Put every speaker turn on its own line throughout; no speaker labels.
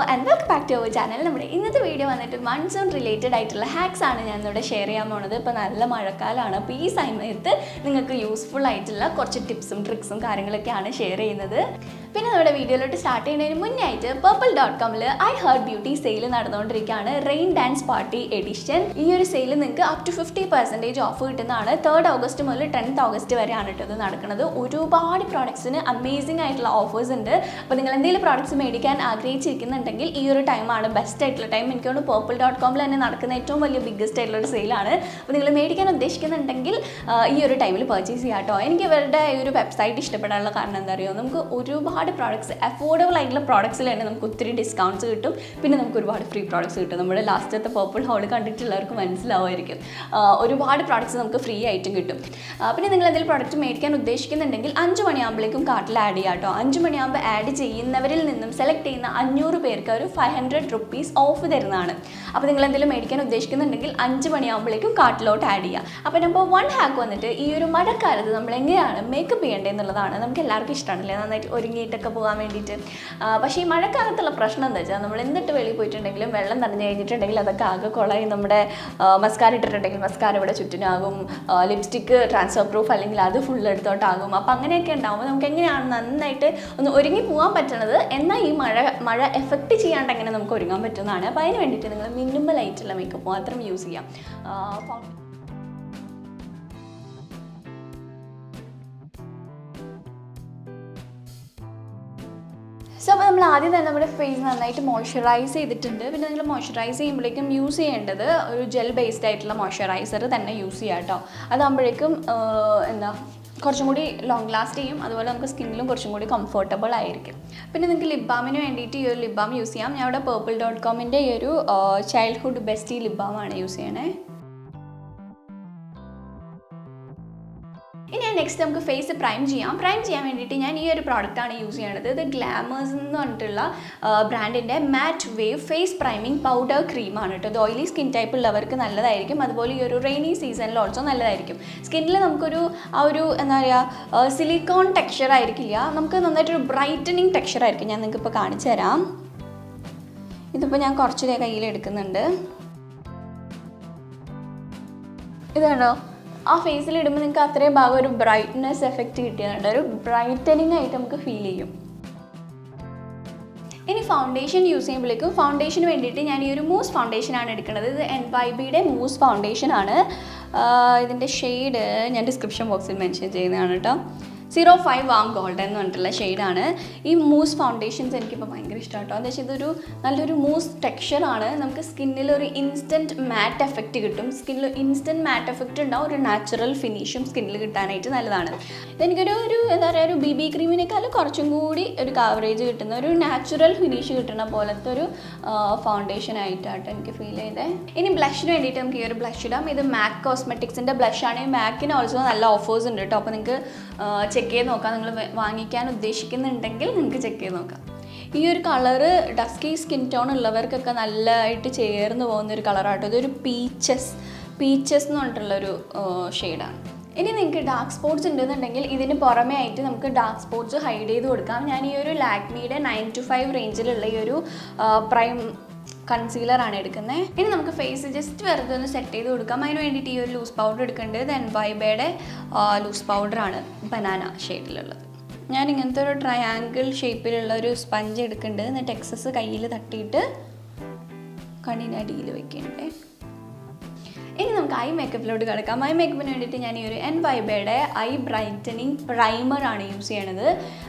and welcome back to our channel. നമ്മുടെ ഇന്നത്തെ video വന്നിട്ട് മൺസൂൺ റിലേറ്റഡ് ആയിട്ടുള്ള ഹാക്സ് ആണ് ഞാൻ ഇവിടെ ഷെയർ ചെയ്യാൻ പോകുന്നത്. ഇപ്പോൾ നല്ല മഴക്കാലമാണ്, അപ്പോൾ ഈ സമയത്ത് നിങ്ങൾക്ക് യൂസ്ഫുൾ ആയിട്ടുള്ള കുറച്ച് ടിപ്സും ട്രിക്സും കാര്യങ്ങളൊക്കെയാണ് ഷെയർ ചെയ്യുന്നത്. പിന്നെ നമ്മുടെ വീഡിയോയിലോട്ട് സ്റ്റാർട്ട് ചെയ്യുന്നതിന് മുന്നേ ആയിട്ട് purple.com I heard beauty sale നടന്നുകൊണ്ടിരിക്കുകയാണ്. Rain dance party edition. ഈ ഒരു സെയിൽ നിങ്ങൾക്ക് അപ് ടു 50% ഓഫ് കിട്ടുന്നതാണ്. 3rd ഓഗസ്റ്റ് മുതൽ 10th ഓഗസ്റ്റ് വരെയാണ് ഇത് നടക്കുന്നത്. ഒരുപാട് പ്രോഡക്ട്സിന് അമേസിംഗ് ആയിട്ടുള്ള ഓഫേഴ്സ് ഉണ്ട്. അപ്പോൾ നിങ്ങൾ എന്തെങ്കിലും പ്രോഡക്ട്സ് മേടിക്കാൻ ആഗ്രഹിച്ചിരിക്കുന്നുണ്ടെങ്കിൽ ഈ ഒരു ടൈമാണ് ബെസ്റ്റ് ആയിട്ടുള്ള ടൈം. എനിക്ക് തോന്നുന്നു purple.com തന്നെ നടക്കുന്ന ഏറ്റവും വലിയ ബിഗ്ഗസ്റ്റ് ആയിട്ടുള്ള ഒരു സെയിലാണ്. അപ്പോൾ നിങ്ങൾ മേടിക്കാൻ ഉദ്ദേശിക്കുന്നുണ്ടെങ്കിൽ ഈ ഒരു ടൈമിൽ പർച്ചേസ് ചെയ്യാം കേട്ടോ. എനിക്ക് ഇവരുടെ ഈ ഒരു വെബ്സൈറ്റ് ഇഷ്ടപ്പെടാനുള്ള കാരണം എന്താ അറിയുമോ, നമുക്ക് ഒരുപാട് പ്രോഡക്ട്സ് അഫോർഡബിൾ ആയിട്ടുള്ള പ്രോഡക്ട്സിൽ തന്നെ നമുക്ക് ഒത്തിരി ഡിസ്കൗണ്ട്സ് കിട്ടും. പിന്നെ നമുക്ക് ഒരുപാട് ഫ്രീ പ്രോഡക്ട്സ് കിട്ടും. നമ്മുടെ ലാസ്റ്റത്തെ പർപ്പിൾ ഹോൾ കണ്ടിട്ടുള്ളവർക്ക് മനസ്സിലാവുമായിരിക്കും. ഒരുപാട് പ്രോഡക്ട്സ് നമുക്ക് ഫ്രീ ആയിട്ടും കിട്ടും. പിന്നെ നിങ്ങൾ എന്തെങ്കിലും പ്രോഡക്റ്റ് മേടിക്കാൻ ഉദ്ദേശിക്കുന്നുണ്ടെങ്കിൽ 5 മണിയാകുമ്പോഴേക്കും കാർട്ടിൽ ആഡ് ചെയ്യാം കേട്ടോ. 5 മണിയാകുമ്പോൾ ആഡ് ചെയ്യുന്നവരിൽ നിന്നും സെലക്ട് ചെയ്യുന്ന 500 പേർക്ക് ഒരു 500 rupees ഓഫ് തരുന്നതാണ്. അപ്പോൾ നിങ്ങൾ എന്തെങ്കിലും മേടിക്കാൻ ഉദ്ദേശിക്കുന്നുണ്ടെങ്കിൽ 5 മണിയാകുമ്പോഴേക്കും കാർട്ടിലോട്ട് ആഡ് ചെയ്യുക. അപ്പോൾ നമ്പർ 1 ഹാക്ക് വന്നിട്ട് ഈ ഒരു മഴക്കാലത്ത് നമ്മൾ എങ്ങനെയാണ് മേക്കപ്പ് ചെയ്യേണ്ടത് എന്നുള്ളതാണ്. നമുക്ക് എല്ലാവർക്കും ഇഷ്ടമാണല്ലേ നന്നായിട്ട് ഒരുങ്ങിയിട്ടൊക്കെ പോകാൻ വേണ്ടിയിട്ട്. പക്ഷേ ഈ മഴക്കാലത്തുള്ള പ്രശ്നം എന്താ വെച്ചാൽ, നമ്മൾ എന്നിട്ട് വെളിയിൽ പോയിട്ടുണ്ടെങ്കിലും വെള്ളം നനഞ്ഞു കഴിഞ്ഞിട്ടുണ്ടെങ്കിൽ അതൊക്കെ ആകെ കുളമായി. നമ്മുടെ മസ്കാര ഇട്ടിട്ടുണ്ടെങ്കിൽ മസ്കാര ഇവിടെ ചുറ്റിനാകും, ലിപ്സ്റ്റിക്ക് ട്രാൻസ്ഫർ പ്രൂഫ് അല്ലെങ്കിൽ അത് ഫുൾ എടുത്തോട്ടാകും. അപ്പോൾ അങ്ങനെയൊക്കെ ഉണ്ടാകുമ്പോൾ നമുക്ക് എങ്ങനെയാണ് നന്നായിട്ട് ഒന്ന് ഒരുങ്ങി പോകാൻ പറ്റണത്, എന്നാൽ ഈ മഴ എഫക്റ്റ് ചെയ്യാണ്ട് എങ്ങനെ നമുക്ക് ഒരുങ്ങാൻ പറ്റുന്നതാണ്. അപ്പോൾ അതിന് വേണ്ടിയിട്ട് നിങ്ങൾ മിനിമൽ ആയിട്ടുള്ള മേക്കപ്പ് മാത്രം യൂസ് ചെയ്യാം. സോ അപ്പോൾ നമ്മൾ ആദ്യം തന്നെ നമ്മുടെ ഫേസ് നന്നായിട്ട് മോയ്സ്ചറൈസ് ചെയ്തിട്ടുണ്ട്. പിന്നെ നിങ്ങൾ മോയ്സ്ചറൈസ് ചെയ്യുമ്പോഴേക്കും യൂസ് ചെയ്യേണ്ടത് ഒരു ജെൽ ബേസ്ഡ് ആയിട്ടുള്ള മോയ്സ്ചറൈസർ തന്നെ യൂസ് ചെയ്യാം കേട്ടോ. അതാകുമ്പോഴേക്കും കുറച്ചും കൂടി ലോങ് ലാസ്റ്റ് ചെയ്യും. അതുപോലെ നമുക്ക് സ്കിന്നിലും കുറച്ചും കൂടി കംഫർട്ടബിൾ ആയിരിക്കും. പിന്നെ നിങ്ങൾക്ക് ലിപ് ബാമിന് വേണ്ടിയിട്ട് ഈ ഒരു ലിപ് ബാം യൂസ് ചെയ്യാം. ഞാൻ ഇവിടെ purple.com ഈ ഒരു ചൈൽഡ്ഹുഡ് ബെസ്റ്റി ലിപ് ബാമാണ് യൂസ് ചെയ്യണേ. ഇനി നെക്സ്റ്റ് നമുക്ക് ഫേസ് പ്രൈം ചെയ്യാം. പ്രൈം ചെയ്യാൻ വേണ്ടിയിട്ട് ഞാൻ ഈ ഒരു പ്രോഡക്റ്റാണ് യൂസ് ചെയ്യണത്. ഇത് ഗ്ലാമേഴ്സ് എന്ന് പറഞ്ഞിട്ടുള്ള ബ്രാൻഡിൻ്റെ മാറ്റ് വേവ് ഫേസ് പ്രൈമിങ് പൗഡർ ക്രീമാണ് കേട്ടോ. ഇത് ഓയിലി സ്കിൻ ടൈപ്പ് ഉള്ളവർക്ക് നല്ലതായിരിക്കും. അതുപോലെ ഈ ഒരു റെയിനി സീസണിൽ ഓൾസോ നല്ലതായിരിക്കും. സ്കിന്നിൽ നമുക്കൊരു എന്താ പറയുക, സിലിക്കോൺ ടെക്സ്ചർ ആയിരിക്കില്ല, നമുക്ക് നന്നായിട്ടൊരു ബ്രൈറ്റനിങ് ടെക്സ്ചർ ആയിരിക്കും. ഞാൻ നിങ്ങൾക്ക് ഇപ്പോൾ കാണിച്ചു തരാം. ഇതിപ്പോൾ ഞാൻ കുറച്ച് കയ്യിൽ എടുക്കുന്നുണ്ട്. ഇത് കണ്ടോ, ആ ഫേസിൽ ഇടുമ്പോൾ നിങ്ങൾക്ക് അത്രയും ഭാഗം ഒരു ബ്രൈറ്റ്നെസ് എഫക്റ്റ് കിട്ടിയതുണ്ട്. ഒരു ബ്രൈറ്റനിങ് ആയിട്ട് നമുക്ക് ഫീൽ ചെയ്യും. ഇനി ഫൗണ്ടേഷൻ യൂസ് ചെയ്യുമ്പോഴേക്കും ഫൗണ്ടേഷന് വേണ്ടിയിട്ട് ഞാൻ ഈ ഒരു മൂസ് ഫൗണ്ടേഷനാണ് എടുക്കുന്നത്. ഇത് NYBയുടെ മൂസ് ഫൗണ്ടേഷനാണ്. ഇതിൻ്റെ ഷെയ്ഡ് ഞാൻ ഡിസ്ക്രിപ്ഷൻ ബോക്സിൽ മെൻഷൻ ചെയ്യുന്നതാണ് കേട്ടോ. 05 വാം ഗോൾഡൻ എന്ന് പറഞ്ഞിട്ടുള്ള ഷെയ്ഡാണ്. ഈ മൂസ് ഫൗണ്ടേഷൻസ് എനിക്കിപ്പോൾ ഭയങ്കര ഇഷ്ടമാണ് കേട്ടോ. എന്താ വെച്ചാൽ ഇതൊരു നല്ലൊരു മൂസ് ടെക്സ്ചറാണ്. നമുക്ക് സ്കിന്നിൽ ഒരു ഇൻസ്റ്റൻറ്റ് മാറ്റ് എഫക്റ്റ് കിട്ടും. സ്കിന്നിൽ ഇൻസ്റ്റൻറ്റ് മാറ്റ് എഫക്റ്റ് ഉണ്ടാവും. ഒരു നാച്ചുറൽ ഫിനിഷും സ്കിന്നിൽ കിട്ടാനായിട്ട് നല്ലതാണ്. ഇതെനിക്കൊരു എന്താ പറയുക, ഒരു BB ക്രീമിനേക്കാളും കുറച്ചും കൂടി ഒരു കവറേജ് കിട്ടുന്ന ഒരു നാച്ചുറൽ ഫിനിഷ് കിട്ടുന്ന പോലത്തെ ഒരു ഫൗണ്ടേഷൻ ആയിട്ടാണ് എനിക്ക് ഫീൽ ചെയ്തത്. ഇനി ബ്ലഷിന് വേണ്ടിയിട്ട് നമുക്ക് ഈ ഒരു ബ്ലഷ് ഇടാം. ഇത് MAC കോസ്മെറ്റിക്സിൻ്റെ ബ്ലഷാണ്. ഈ MACന് ഓൾസോ നല്ല ഓഫേഴ്സ് ഉണ്ട് കേട്ടോ. അപ്പോൾ നിങ്ങൾക്ക് ചെക്ക് ചെയ്ത് നോക്കാം. നിങ്ങൾ വാങ്ങിക്കാൻ ഉദ്ദേശിക്കുന്നുണ്ടെങ്കിൽ നിങ്ങൾക്ക് ചെക്ക് ചെയ്ത് നോക്കാം. ഈ ഒരു കളറ് ഡസ്കി സ്കിൻ ടോൺ ഉള്ളവർക്കൊക്കെ നല്ലതായിട്ട് ചേർന്ന് പോകുന്നൊരു കളറാട്ടോ. ഇതൊരു പീച്ചസ് എന്ന് പറഞ്ഞിട്ടുള്ളൊരു ഷെയ്ഡാണ്. ഇനി നിങ്ങൾക്ക് ഡാർക്ക് സ്പോട്ട്സ് ഉണ്ടെന്നുണ്ടെങ്കിൽ ഇതിന് പുറമേ ആയിട്ട് നമുക്ക് ഡാർക്ക് സ്പോട്ട്സ് ഹൈഡ് ചെയ്ത് കൊടുക്കാം. ഞാൻ ഈ ഒരു ലാക്മിയുടെ 9 to 5 റേഞ്ചിലുള്ള ഈ ഒരു പ്രൈം കൺസീലറാണ് എടുക്കുന്നത്. ഇനി നമുക്ക് ഫേസ് ജസ്റ്റ് വെറുതെ ഒന്ന് സെറ്റ് ചെയ്ത് കൊടുക്കാം. അതിന് വേണ്ടിയിട്ട് ഈ ഒരു ലൂസ് പൗഡർ എടുക്കേണ്ടത് NYBയുടെ ലൂസ് പൗഡറാണ്, ബനാന ഷെയ്ഡിലുള്ളത്. ഞാൻ ഇങ്ങനത്തെ ഒരു ട്രയാങ്കിൾ ഷേപ്പിലുള്ള ഒരു സ്പഞ്ച് എടുക്കേണ്ടത്. എന്നിട്ട് എക്സസ് കയ്യിൽ തട്ടിയിട്ട് കണ്ണിനടിയിൽ വയ്ക്കേണ്ടത്. ഇനി നമുക്ക് ഐ മേക്കപ്പിലോട്ട് കിടക്കാം. ഐ മേക്കപ്പിന് വേണ്ടിയിട്ട് ഞാൻ ഈ ഒരു NYBയുടെ ഐ ബ്രൈറ്റനിങ് പ്രൈമറാണ് യൂസ് ചെയ്യണത്.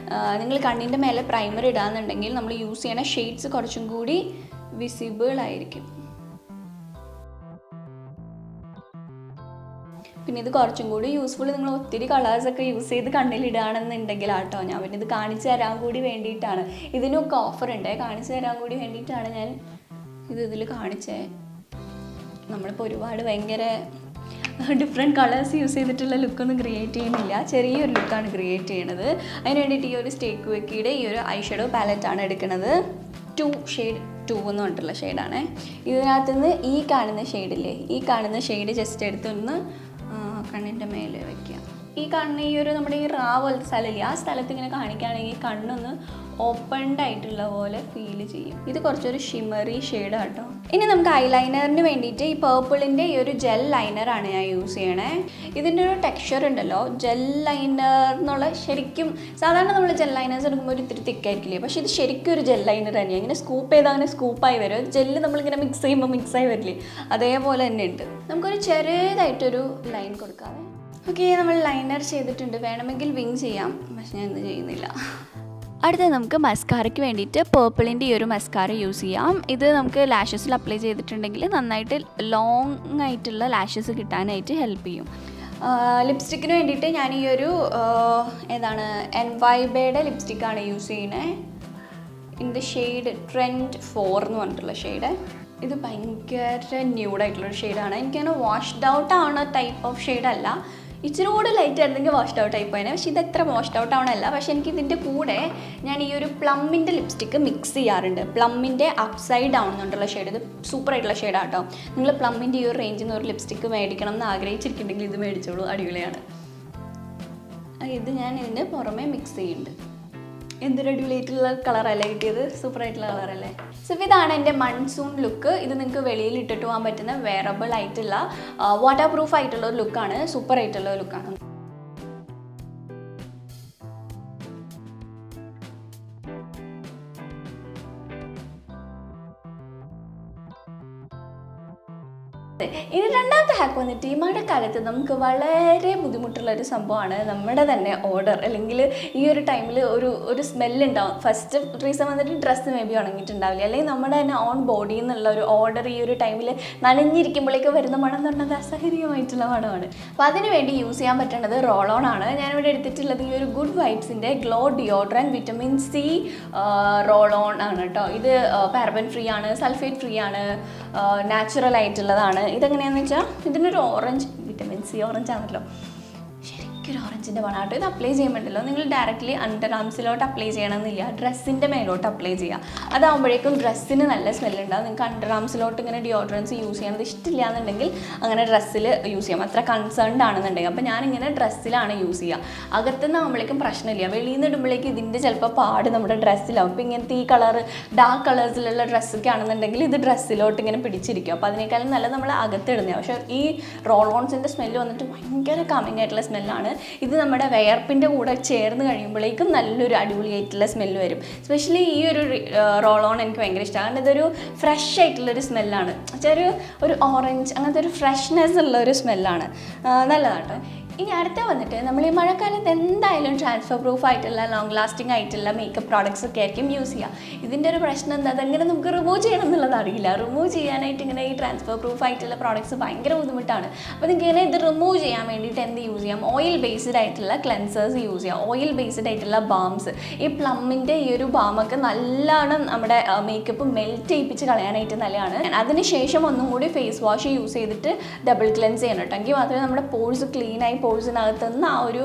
നിങ്ങൾ കണ്ണിൻ്റെ മേലെ പ്രൈമർ ഇടാന്നുണ്ടെങ്കിൽ നമ്മൾ യൂസ് ചെയ്യണ ഷെയ്ഡ്സ് കുറച്ചും കൂടി വിസിബിൾ ആയിരിക്കും. പിന്നെ ഇത് കുറച്ചും കൂടി യൂസ്ഫുൾ നിങ്ങൾ ഒത്തിരി കളേഴ്സൊക്കെ യൂസ് ചെയ്ത് കണ്ണിലിടുകയാണെന്നുണ്ടെങ്കിൽ ആട്ടോ. ഞാൻ പിന്നെ ഇത് കാണിച്ചു തരാൻ കൂടി വേണ്ടിയിട്ടാണ്. ഇതിനൊക്കെ ഓഫർ ഉണ്ട്. കാണിച്ചു തരാൻ കൂടി വേണ്ടിയിട്ടാണ് ഞാൻ ഇതിൽ കാണിച്ചത്. നമ്മളിപ്പോൾ ഒരുപാട് ഭയങ്കര ഡിഫറെൻറ്റ് കളേഴ്സ് യൂസ് ചെയ്തിട്ടുള്ള ലുക്കൊന്നും ക്രിയേറ്റ് ചെയ്യുന്നില്ല. ചെറിയൊരു ലുക്കാണ് ക്രിയേറ്റ് ചെയ്യണത്. അതിന് വേണ്ടിയിട്ട് ഈ ഒരു സ്റ്റേക്ക് വെക്കിയുടെ ഈ ഒരു ഐ ഷാഡോ പാലറ്റാണ് എടുക്കുന്നത്. 2 എന്ന് പറഞ്ഞിട്ടുള്ള ഷെയ്ഡാണ്. ഇതിനകത്ത് നിന്ന് ഈ കാണുന്ന ഷെയ്ഡില്ലേ, ഈ കാണുന്ന ഷെയ്ഡ് ജസ്റ്റ് എടുത്തൊന്ന് കണ്ണിൻ്റെ മേലെ വയ്ക്കുക. ഈ കണ്ണ് ഈ ഒരു നമ്മുടെ ഈ റാ പോലത്തെ സ്ഥലമില്ല, ആ സ്ഥലത്ത് ഇങ്ങനെ കാണിക്കുകയാണെങ്കിൽ കണ്ണൊന്ന് ഓപ്പൺഡ് ആയിട്ടുള്ള പോലെ ഫീൽ ചെയ്യും. ഇത് കുറച്ചൊരു ഷിമറി ഷെയ്ഡ് കേട്ടോ. ഇനി നമുക്ക് ഐലൈനറിന് വേണ്ടിയിട്ട് ഈ പേർപ്പിളിൻ്റെ ഈ ഒരു ജെൽ ലൈനറാണ് ഞാൻ യൂസ് ചെയ്യണേ. ഇതിൻ്റെ ഒരു ടെക്സ്ചർ ഉണ്ടല്ലോ, ജെൽ ലൈനർ എന്നുള്ള ശരിക്കും സാധാരണ നമ്മൾ ജെൽ ലൈനേഴ്സ് എടുക്കുമ്പോൾ ഒരു ഇത്തിരി തിക്കായിരിക്കില്ലേ, പക്ഷേ ഇത് ശരിക്കും ഒരു ജെൽ ലൈനർ തന്നെയാണ്. ഇങ്ങനെ സ്കൂപ്പ് ചെയ്താൽ അങ്ങനെ സ്കൂപ്പായി വരും. ജെല്ല് നമ്മളിങ്ങനെ മിക്സ് ചെയ്യുമ്പോൾ മിക്സായി വരില്ലേ, അതേപോലെ തന്നെ ഉണ്ട്. നമുക്കൊരു ചെറുതായിട്ടൊരു ലൈൻ കൊടുക്കാവേ. ഓക്കെ, നമ്മൾ ലൈനർ ചെയ്തിട്ടുണ്ട്. വേണമെങ്കിൽ വിങ് ചെയ്യാം, പക്ഷെ ഞാൻ ഇന്ന് ചെയ്യുന്നില്ല. അടുത്ത നമുക്ക് മസ്കാരയ്ക്ക് വേണ്ടിയിട്ട് പേർപ്പിളിൻ്റെ ഈ ഒരു മസ്കാര യൂസ് ചെയ്യാം. ഇത് നമുക്ക് ലാഷസിൽ അപ്ലൈ ചെയ്തിട്ടുണ്ടെങ്കിൽ നന്നായിട്ട് ലോങ് ആയിട്ടുള്ള ലാഷസ് കിട്ടാനായിട്ട് ഹെൽപ്പ് ചെയ്യും. ലിപ്സ്റ്റിക്കിന് വേണ്ടിയിട്ട് ഞാൻ ഈ ഒരു എൻവൈബയുടെ ലിപ്സ്റ്റിക്കാണ് യൂസ് ചെയ്യുന്നത്. ഇതിൻ്റെ ഷെയ്ഡ് ട്രെൻഡ് 4 എന്ന് പറഞ്ഞിട്ടുള്ള ഷെയ്ഡ്. ഇത് ഭയങ്കര ന്യൂഡായിട്ടുള്ളൊരു ഷെയ്ഡാണ്. എനിക്കങ്ങനെ വാഷ്ഡ് ഔട്ട് ആവുന്ന ടൈപ്പ് ഓഫ് ഷെയ്ഡല്ല. ഇച്ചിരി കൂടെ ലൈറ്റ് ആയിരുന്നെങ്കിൽ വാഷ്ഡ് ഔട്ട് ആയിപ്പോയേനെ, പക്ഷേ ഇതെത്ര വാഷ്ഡ് ഔട്ട് ആവണമല്ല. പക്ഷേ എനിക്ക് ഇതിൻ്റെ കൂടെ ഞാൻ ഈ ഒരു പ്ലമ്മിൻ്റെ ലിപ്സ്റ്റിക്ക് മിക്സ് ചെയ്യാറുണ്ട്. പ്ലമ്മിൻ്റെ അപ്സൈഡ് ഡൗൺ എന്നുള്ള ഷെയ്ഡ്, ഇത് സൂപ്പറായിട്ടുള്ള ഷെയ്ഡാണ് കേട്ടോ. നിങ്ങൾ പ്ലമ്മിൻ്റെ ഈ ഒരു റേഞ്ചിൽ നിന്ന് ഒരു ലിപ്സ്റ്റിക്ക് മേടിക്കണം എന്ന് ആഗ്രഹിച്ചിരിക്കുന്നുണ്ടെങ്കിൽ ഇത് മേടിച്ചോളൂ, അടിപൊളിയാണ്. ഇത് ഞാൻ ഇതിൻ്റെ പുറമെ മിക്സ് ചെയ്യുന്നുണ്ട്. എന്തൊരു അടിപൊളിയായിട്ടുള്ള കളറല്ലേ കിട്ടിയത്, സൂപ്പറായിട്ടുള്ള കളറല്ലേ. സോ ഇതാണ് എൻ്റെ മൺസൂൺ ലുക്ക്. ഇത് നിങ്ങൾക്ക് വെളിയിൽ ഇട്ടിട്ട് പോകാൻ പറ്റുന്ന വെയറബിൾ ആയിട്ടുള്ള വാട്ടർ പ്രൂഫ് ആയിട്ടുള്ള ഒരു ലുക്കാണ്, സൂപ്പറായിട്ടുള്ള ഒരു ലുക്കാണ്. ഇനി രണ്ടാമത്തെ ഹാക്ക് വന്നിട്ട് ഈ മഴക്കാലത്ത് നമുക്ക് വളരെ ബുദ്ധിമുട്ടുള്ളൊരു സംഭവമാണ് നമ്മുടെ തന്നെ ഓർഡർ. അല്ലെങ്കിൽ ഈ ഒരു ടൈമിൽ ഒരു സ്മെല്ലുണ്ടാവും. ഫസ്റ്റ് റീസൺ വന്നിട്ട് ഡ്രസ്സ് മേ ബി ഉണങ്ങിയിട്ടുണ്ടാവില്ല, അല്ലെങ്കിൽ നമ്മുടെ തന്നെ ഓൺ ബോഡിയിൽ നിന്നുള്ള ഒരു ഓർഡർ ഈ ഒരു ടൈമിൽ നനഞ്ഞിരിക്കുമ്പോഴേക്ക് വരുന്ന മണം എന്ന് പറഞ്ഞത് അസഹനീയമായിട്ടുള്ള മണമാണ്. അപ്പോൾ അതിന് വേണ്ടി യൂസ് ചെയ്യാൻ പറ്റുന്നത് റോൾ ഓൺ ആണ്. ഞാനിവിടെ എടുത്തിട്ടുള്ളത് ഈ ഒരു ഗുഡ് വൈബ്സിൻ്റെ glow deodorant vitamin C roll on ആണ് കേട്ടോ. ഇത് പാരബൻ ഫ്രീ ആണ്, സൾഫേറ്റ് ഫ്രീ ആണ്, നാച്ചുറൽ ആയിട്ടുള്ളതാണ്. ഇതെങ്ങനെയാണെന്ന് വെച്ചാൽ ഇതിനൊരു ഓറഞ്ച്, വിറ്റമിൻ സി ഓറഞ്ച് ആണല്ലോ, ശരിക്കൊരു ഓറഞ്ചിൻ്റെ മണാട്ടോ. ഇത് അപ്ലൈ ചെയ്യുമ്പോഴല്ലോ നിങ്ങൾ ഡയറക്റ്റ്ലി അണ്ടർ ആംസിലോട്ട് അപ്ലൈ ചെയ്യണമെന്നില്ല, ഡ്രസ്സിൻ്റെ മേലോട്ട് അപ്ലൈ ചെയ്യുക. അതാകുമ്പോഴേക്കും ഡ്രസ്സിന് നല്ല സ്മെല്ലുണ്ടാവും. നിങ്ങൾക്ക് അണ്ടർ ആംസിലോട്ട് ഇങ്ങനെ ഡിയോഡ്രൻസ് യൂസ് ചെയ്യണത് ഇഷ്ടമില്ല എന്നുണ്ടെങ്കിൽ അങ്ങനെ ഡ്രസ്സിൽ യൂസ് ചെയ്യാം, അത്ര കൺസേൺഡ് ആണെന്നുണ്ടെങ്കിൽ. അപ്പോൾ ഞാനിങ്ങനെ ഡ്രസ്സിലാണ് യൂസ് ചെയ്യുക. അകത്തുനിന്ന് ആകുമ്പോഴേക്കും പ്രശ്നമില്ല, വെളിയിൽ നിന്ന് ഇടുമ്പോഴേക്കും ഇതിൻ്റെ ചിലപ്പോൾ പാട് നമ്മുടെ ഡ്രസ്സിലാവും. ഇപ്പോൾ ഇങ്ങനത്തെ ഈ കളർ ഡാർക്ക് കളേഴ്സിലുള്ള ഡ്രസ്സൊക്കെ ആണെന്നുണ്ടെങ്കിൽ ഇത് ഡ്രസ്സിലോട്ട് ഇങ്ങനെ പിടിച്ചിരിക്കും. അപ്പോൾ അതിനേക്കാളും നല്ല നമ്മൾ അകത്തിടുന്നത്. പക്ഷേ ഈ റോൾ ഓൺസിൻ്റെ സ്മെല്ല് വന്നിട്ട് ഭയങ്കര കമ്മിങ് ആയിട്ടുള്ള സ്മെല്ലാണ്. ഇത് നമ്മുടെ വിയർപ്പിൻ്റെ കൂടെ ചേർന്ന് കഴിയുമ്പോഴേക്കും നല്ലൊരു അടിപൊളിയായിട്ടുള്ള സ്മെല്ല് വരും. സ്പെഷ്യലി ഈ ഒരു റോൾ ഓൺ എനിക്ക് ഭയങ്കര ഇഷ്ടമാണ്. കാരണം ഇതൊരു ഫ്രഷ് ആയിട്ടുള്ളൊരു സ്മെല്ലാണ്, ഒരു ഓറഞ്ച് അങ്ങനത്തെ ഒരു ഫ്രഷ്നെസ് ഉള്ള ഒരു സ്മെല്ലാണ്, നല്ലതാണ്. ഇനി അടുത്ത വന്നിട്ട് നമ്മൾ ഈ മഴക്കാലത്ത് എന്തായാലും ട്രാൻസ്ഫർ പ്രൂഫ് ആയിട്ടുള്ള ലോങ് ലാസ്റ്റിംഗ് ആയിട്ടുള്ള മേക്കപ്പ് പ്രോഡക്ട്സ് ഒക്കെ ആയിരിക്കും യൂസ് ചെയ്യുക. ഇതിൻ്റെ ഒരു പ്രശ്നം എന്താ, അതെങ്ങനെ നമുക്ക് റിമൂവ് ചെയ്യണം എന്നുള്ളത് അറിയില്ല. റിമൂവ് ചെയ്യാനായിട്ട് ഇങ്ങനെ ഈ ട്രാൻസ്ഫർ പ്രൂഫ് ആയിട്ടുള്ള പ്രോഡക്ട്സ് ഭയങ്കര ബുദ്ധിമുട്ടാണ്. അപ്പോൾ നിങ്ങൾക്ക് ഇങ്ങനെ ഇത് റിമൂവ് ചെയ്യാൻ വേണ്ടിയിട്ട് എന്ത് യൂസ് ചെയ്യാം, ഓയിൽ ബേസ്ഡ് ആയിട്ടുള്ള ക്ലെൻസേഴ്സ് യൂസ് ചെയ്യാം, ഓയിൽ ബേസ്ഡ് ആയിട്ടുള്ള ബാംസ്. ഈ പ്ലമ്മിൻ്റെ ഈ ഒരു ബാമൊക്കെ നല്ലോണം നമ്മുടെ മേക്കപ്പ് മെൽറ്റ് ചെയ്യിപ്പിച്ച് കളയാനായിട്ട് നല്ലതാണ്. അതിനുശേഷം ഒന്നും കൂടി ഫേസ് വാഷ് യൂസ് ചെയ്തിട്ട് ഡബിൾ ക്ലെൻസ് ചെയ്യണം കേട്ടോ. എങ്കിൽ മാത്രമേ നമ്മുടെ പോഴ്സ് ക്ലീനായി പോഴ്സിനകത്തുനിന്ന് ആ ഒരു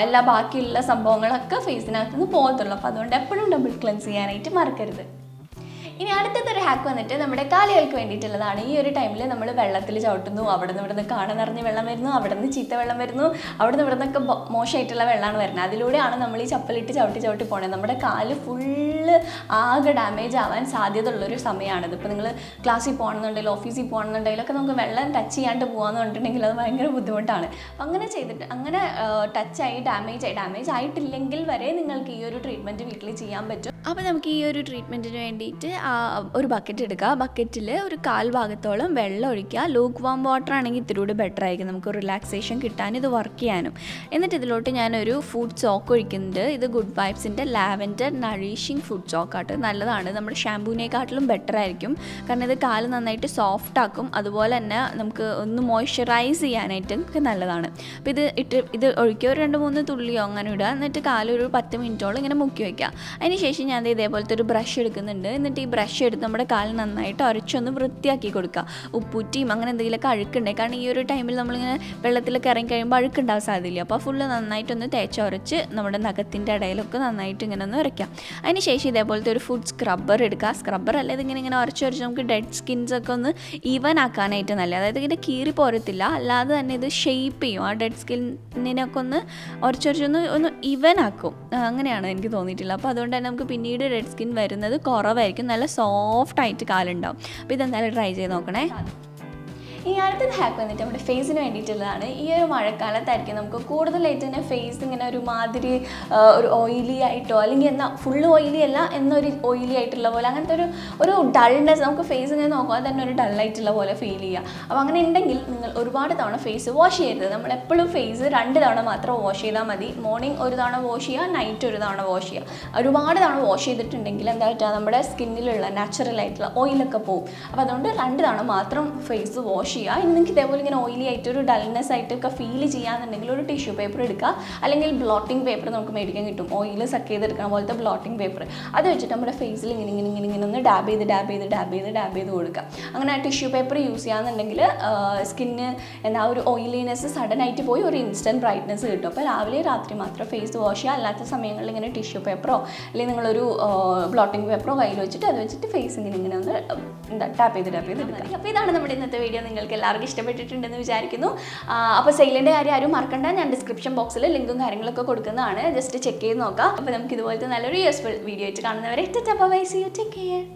എല്ലാ ബാക്കിയുള്ള സംഭവങ്ങളൊക്കെ ഫേസിനകത്തുനിന്ന് പോകത്തുള്ളൂ. അപ്പോൾ അതുകൊണ്ട് എപ്പോഴും ഡബിൾ ക്ലെൻസ് ചെയ്യാനായിട്ട് മറക്കരുത്. ഇനി അടുത്തൊരു ഹാക്ക് വന്നിട്ട് നമ്മുടെ കാലുകൾക്ക് വേണ്ടിയിട്ടുള്ളതാണ്. ഈ ഒരു ടൈമിൽ നമ്മൾ വെള്ളത്തിൽ ചവിട്ടുന്നു, അവിടെ നിന്ന് ഇവിടെ നിന്ന് കാണ നിറഞ്ഞ് വെള്ളം വരുന്നു, അവിടെ നിന്ന് ചീത്ത വെള്ളം വരുന്നു, അവിടെ നിന്ന് ഇവിടെ നിന്നൊക്കെ മോശമായിട്ടുള്ള വെള്ളമാണ് വരുന്നത്. അതിലൂടെയാണ് നമ്മൾ ഈ ചപ്പലിട്ട് ചവിട്ടി പോണത്. നമ്മുടെ കാല് ഫുള്ള് ആകെ ഡാമേജ് ആവാൻ സാധ്യത ഉള്ളൊരു സമയമാണിത്. ഇപ്പോൾ നിങ്ങൾ ക്ലാസ്സിൽ പോകണമെന്നുണ്ടെങ്കിലും ഓഫീസിൽ പോകണമെന്നുണ്ടെങ്കിലൊക്കെ നമുക്ക് വെള്ളം ടച്ച് ചെയ്യാണ്ട് പോകാമെന്ന് പറഞ്ഞിട്ടുണ്ടെങ്കിൽ അത് ഭയങ്കര ബുദ്ധിമുട്ടാണ്. അങ്ങനെ ചെയ്തിട്ട് അങ്ങനെ ടച്ചായി ഡാമേജ് ആയിട്ടില്ലെങ്കിൽ വരെ നിങ്ങൾക്ക് ഈ ഒരു ട്രീറ്റ്മെൻറ്റ് വീട്ടിൽ ചെയ്യാൻ പറ്റും. അപ്പോൾ നമുക്ക് ഈ ഒരു ട്രീറ്റ്മെൻറ്റിന് വേണ്ടിയിട്ട് ഒരു ബക്കറ്റ് എടുക്കുക. ബക്കറ്റിൽ ഒരു 1/4 ഭാഗത്തോളം വെള്ളം ഒഴിക്കുക. ലൂക്ക് വാം വാട്ടർ ആണെങ്കിൽ ഇത്തിരി കൂടി ബെറ്റർ ആയിരിക്കും, നമുക്ക് റിലാക്സേഷൻ കിട്ടാനും ഇത് വർക്ക് ചെയ്യാനും. എന്നിട്ട് ഇതിലോട്ട് ഞാനൊരു ഫുഡ് ചോക്ക് ഒഴിക്കുന്നുണ്ട്. ഇത് ഗുഡ് വൈബ്സിൻ്റെ ലാവൻഡർ നറീഷിങ് ഫുഡ് ചോക്കാട്ട്, നല്ലതാണ്. നമ്മുടെ ഷാമ്പൂവിനെക്കാട്ടിലും ബെറ്റർ ആയിരിക്കും, കാരണം ഇത് കാല് നന്നായിട്ട് സോഫ്റ്റ് ആക്കും. അതുപോലെ തന്നെ നമുക്ക് ഒന്ന് മോയ്സ്ചറൈസ് ചെയ്യാനായിട്ടും ഒക്കെ നല്ലതാണ്. അപ്പോൾ ഇത് ഒഴിക്കുക, ഒരു 2-3 തുള്ളിയോ അങ്ങനെ ഇടുക. എന്നിട്ട് കാലൊരു 10 മിനിറ്റോളം ഇങ്ങനെ മുക്കി വയ്ക്കുക. അതിന് ശേഷം ഞാൻ ഇതേപോലത്തെ ഒരു ബ്രഷ് എടുക്കുന്നുണ്ട്. എന്നിട്ട് ഈ ബ്രഷ് എടുത്ത് നമ്മുടെ കാലിൽ നന്നായിട്ട് ഉരച്ചൊന്ന് വൃത്തിയാക്കി കൊടുക്കുക. ഉപ്പൂറ്റിയും അങ്ങനെ എന്തെങ്കിലുമൊക്കെ അഴുക്കുണ്ടായി, കാരണം ഈ ഒരു ടൈമിൽ നമ്മളിങ്ങനെ വെള്ളത്തിലൊക്കെ ഇറങ്ങി കഴിയുമ്പോൾ അഴുക്കുണ്ടാവാൻ സാധ്യതയില്ല. അപ്പോൾ ഫുള്ള് നന്നായിട്ടൊന്ന് തേച്ചുരച്ച് നമ്മുടെ നഖത്തിൻ്റെ ഇടയിലൊക്കെ നന്നായിട്ട് ഇങ്ങനെ ഒന്ന് ഉരയ്ക്കാം. അതിന് ശേഷം ഇതേപോലത്തെ ഒരു ഫുഡ് സ്ക്രബ്ബർ എടുക്കുക. സ്ക്രബ്ബർ അല്ലാതെ ഇങ്ങനെ ഉരച്ച് നമുക്ക് ഡെഡ് സ്കിൻസൊക്കെ ഒന്ന് ഈവൻ ആക്കാനായിട്ട് നല്ലത്. അതായത് ഇങ്ങനെ കീറി പോരത്തില്ല, അല്ലാതെ തന്നെ ഇത് ഷേപ്പ് ചെയ്യും. ആ ഡെഡ് സ്കിന്നിനൊക്കെ ഒന്ന് ഒന്ന് ഈവൻ ആക്കും. അങ്ങനെയാണ് എനിക്ക് തോന്നിയിട്ടുള്ളത്. അപ്പോൾ അതുകൊണ്ട് തന്നെ നമുക്ക് പിന്നീട് ഡെഡ് സ്കിൻ വരുന്നത് കുറവായിരിക്കും, നല്ല സോഫ്റ്റ് ആയിട്ട് കാലുണ്ടാവും. അപ്പോൾ ഇതെന്തായാലും ട്രൈ ചെയ്ത് നോക്കണേ. ഈ അടുത്ത ഹാക്ക് വന്നിട്ട് നമ്മുടെ ഫേസിന് വേണ്ടിയിട്ടുള്ളതാണ്. ഈ ഒരു മഴക്കാലത്തായിരിക്കും നമുക്ക് കൂടുതലായിട്ട് തന്നെ ഫേസ് ഇങ്ങനെ ഒരു മാതിരി ഒരു ഓയിലി ആയിട്ടോ, അല്ലെങ്കിൽ എന്നാൽ ഫുള്ള് ഓയിലി അല്ല എന്നൊരു ഓയിലി ആയിട്ടുള്ള പോലെ, അങ്ങനത്തെ ഒരു ഡൾനെസ്, നമുക്ക് ഫേസ് ഇങ്ങനെ നോക്കുമ്പോൾ തന്നെ ഒരു ഡള്ളായിട്ടുള്ള പോലെ ഫീൽ ചെയ്യുക. അപ്പോൾ അങ്ങനെ ഉണ്ടെങ്കിൽ നിങ്ങൾ ഒരുപാട് തവണ ഫേസ് വാഷ് ചെയ്യരുത്. നമ്മളെപ്പോഴും ഫേസ് 2 തവണ മാത്രം വാഷ് ചെയ്താൽ മതി. മോർണിംഗ് ഒരു തവണ വാഷ് ചെയ്യുക, നൈറ്റ് ഒരു തവണ വാഷ് ചെയ്യുക. ഒരുപാട് തവണ വാഷ് ചെയ്തിട്ടുണ്ടെങ്കിൽ എന്താ പറ്റുക, നമ്മുടെ സ്കിന്നിലുള്ള നാച്ചുറൽ ആയിട്ടുള്ള ഓയിലൊക്കെ പോകും. അപ്പോൾ അതുകൊണ്ട് 2 തവണ മാത്രം ഫേസ് വാഷ് ചെയ്യുക. ഇനി നിങ്ങൾക്ക് ഇതേപോലെ ഇങ്ങനെ ഓയിലി ആയിട്ട് ഒരു ഡൾനെസ് ആയിട്ടൊക്കെ ഫീൽ ചെയ്യാന്നുണ്ടെങ്കിൽ ഒരു ടിഷ്യൂ പേപ്പർ എടുക്കുക, അല്ലെങ്കിൽ ബ്ലോട്ടിംഗ് പേപ്പർ നമുക്ക് മേടിക്കാൻ കിട്ടും, ഓയിൽ സക്ക് ചെയ്തെടുക്കുന്ന പോലത്തെ ബ്ലോട്ടിംഗ് പേപ്പർ. അത് വെച്ചിട്ട് നമ്മുടെ ഫേസിൽ ഇങ്ങനെ ഒന്ന് ഡാബ് ചെയ്ത് കൊടുക്കുക. അങ്ങനെ ആ ടിഷ്യൂ പേപ്പർ യൂസ് ചെയ്യാന്നുണ്ടെങ്കിൽ സ്കിന്ന് എന്താ ഒരു ഓയിലിനെസ് സഡൻ ആയിട്ട് പോയി ഒരു ഇൻസ്റ്റൻറ്റ് ബ്രൈറ്റ്നസ് കിട്ടും. അപ്പോൾ രാവിലെ രാത്രി മാത്രം ഫേസ് വാഷ് ചെയ്യുക. അല്ലാത്ത സമയങ്ങളിൽ ഇങ്ങനെ ടിഷ്യൂ പേപ്പറോ അല്ലെങ്കിൽ നിങ്ങളൊരു ബ്ലോട്ടിംഗ് പേപ്പറോ കയ്യിൽ വെച്ചിട്ട് അത് വെച്ചിട്ട് ഫേസ് ഇങ്ങനെ ഒന്ന് ടാപ്പ് ചെയ്ത് എടുക്കുക. അപ്പോൾ ഇതാണ് നമ്മുടെ ഇന്നത്തെ വീഡിയോ. നിങ്ങൾക്ക് എല്ലാവർക്കും ഇഷ്ടപ്പെട്ടിട്ടുണ്ടെന്ന് വിചാരിക്കുന്നു. അപ്പോൾ സെയിലിൻ്റെ കാര്യം ആരും മറക്കണ്ട, ഞാൻ ഡിസ്ക്രിപ്ഷൻ ബോക്സിൽ ലിങ്കും കാര്യങ്ങളൊക്കെ കൊടുക്കുന്നതാണ്, ജസ്റ്റ് ചെക്ക് ചെയ്ത് നോക്കാം. അപ്പോൾ നമുക്ക് ഇതുപോലത്തെ നല്ലൊരു യൂസ്ഫുൾ വീഡിയോ ആയിട്ട് കാണുന്നവരെ tata bye bye, see you, take care.